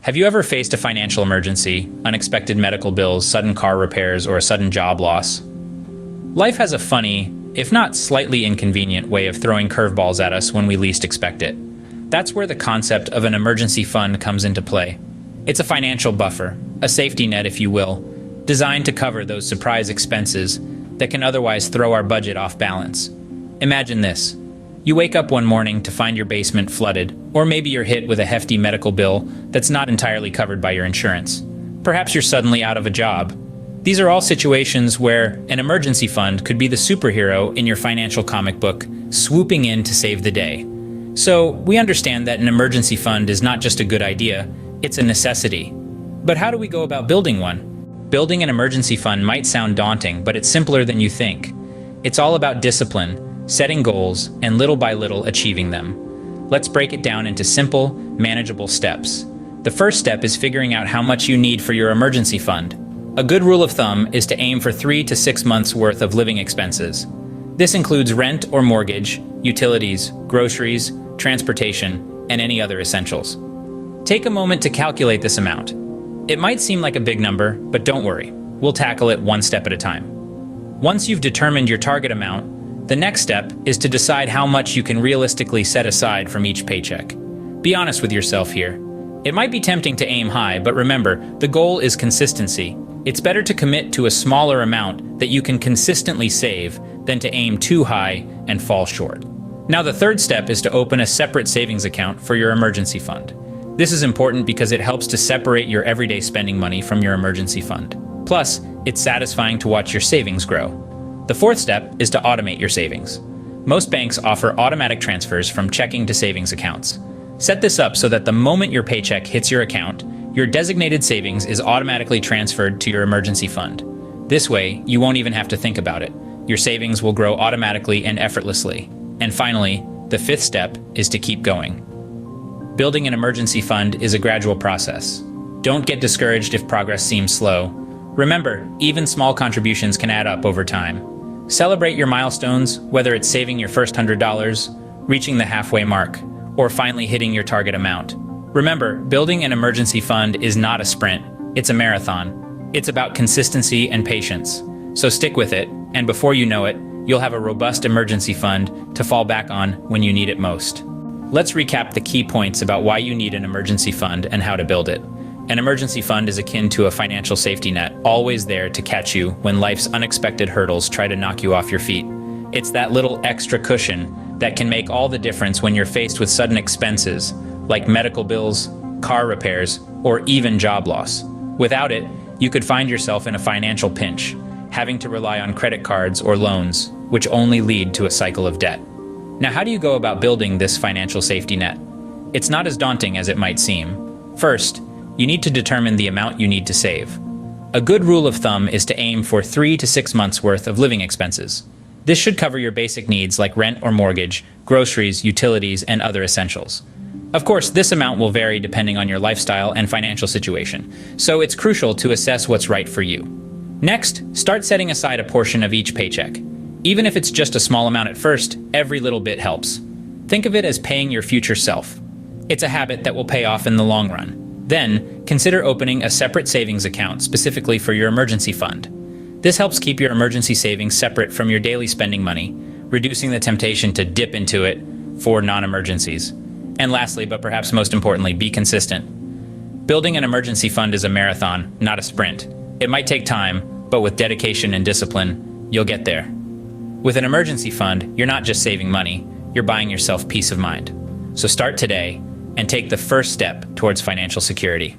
Have you ever faced a financial emergency, unexpected medical bills, sudden car repairs, or a sudden job loss? Life has a funny, if not slightly inconvenient, way of throwing curveballs at us when we least expect it. That's where the concept of an emergency fund comes into play. It's a financial buffer, a safety net if you will, designed to cover those surprise expenses that can otherwise throw our budget off balance. Imagine this. You wake up one morning to find your basement flooded, or maybe you're hit with a hefty medical bill that's not entirely covered by your insurance. Perhaps you're suddenly out of a job. These are all situations where an emergency fund could be the superhero in your financial comic book, swooping in to save the day. So, we understand that an emergency fund is not just a good idea, it's a necessity. But how do we go about building one? Building an emergency fund might sound daunting, but it's simpler than you think. It's all about discipline, setting goals, and little by little achieving them. Let's break it down into simple, manageable steps. The first step is figuring out how much you need for your emergency fund. A good rule of thumb is to aim for 3 to 6 months worth of living expenses. This includes rent or mortgage, utilities, groceries, transportation, and any other essentials. Take a moment to calculate this amount. It might seem like a big number, but don't worry. We'll tackle it one step at a time. Once you've determined your target amount, the next step is to decide how much you can realistically set aside from each paycheck. Be honest with yourself here. It might be tempting to aim high, but remember, the goal is consistency. It's better to commit to a smaller amount that you can consistently save than to aim too high and fall short. Now, the third step is to open a separate savings account for your emergency fund. This is important because it helps to separate your everyday spending money from your emergency fund. Plus, it's satisfying to watch your savings grow. The fourth step is to automate your savings. Most banks offer automatic transfers from checking to savings accounts. Set this up so that the moment your paycheck hits your account, your designated savings is automatically transferred to your emergency fund. This way, you won't even have to think about it. Your savings will grow automatically and effortlessly. And finally, the fifth step is to keep going. Building an emergency fund is a gradual process. Don't get discouraged if progress seems slow. Remember, even small contributions can add up over time. Celebrate your milestones, whether it's saving your first $100, reaching the halfway mark, or finally hitting your target amount. Remember, building an emergency fund is not a sprint, it's a marathon. It's about consistency and patience. So stick with it, and before you know it, you'll have a robust emergency fund to fall back on when you need it most. Let's recap the key points about why you need an emergency fund and how to build it. An emergency fund is akin to a financial safety net, always there to catch you when life's unexpected hurdles try to knock you off your feet. It's that little extra cushion that can make all the difference when you're faced with sudden expenses, like medical bills, car repairs, or even job loss. Without it, you could find yourself in a financial pinch, having to rely on credit cards or loans, which only lead to a cycle of debt. Now, how do you go about building this financial safety net? It's not as daunting as it might seem. First, you need to determine the amount you need to save. A good rule of thumb is to aim for 3 to 6 months worth of living expenses. This should cover your basic needs like rent or mortgage, groceries, utilities, and other essentials. Of course, this amount will vary depending on your lifestyle and financial situation, so it's crucial to assess what's right for you. Next, start setting aside a portion of each paycheck. Even if it's just a small amount at first, every little bit helps. Think of it as paying your future self. It's a habit that will pay off in the long run. Then, consider opening a separate savings account specifically for your emergency fund. This helps keep your emergency savings separate from your daily spending money, reducing the temptation to dip into it for non-emergencies. And lastly, but perhaps most importantly, be consistent. Building an emergency fund is a marathon, not a sprint. It might take time, but with dedication and discipline, you'll get there. With an emergency fund, you're not just saving money, you're buying yourself peace of mind. So start today and take the first step towards financial security.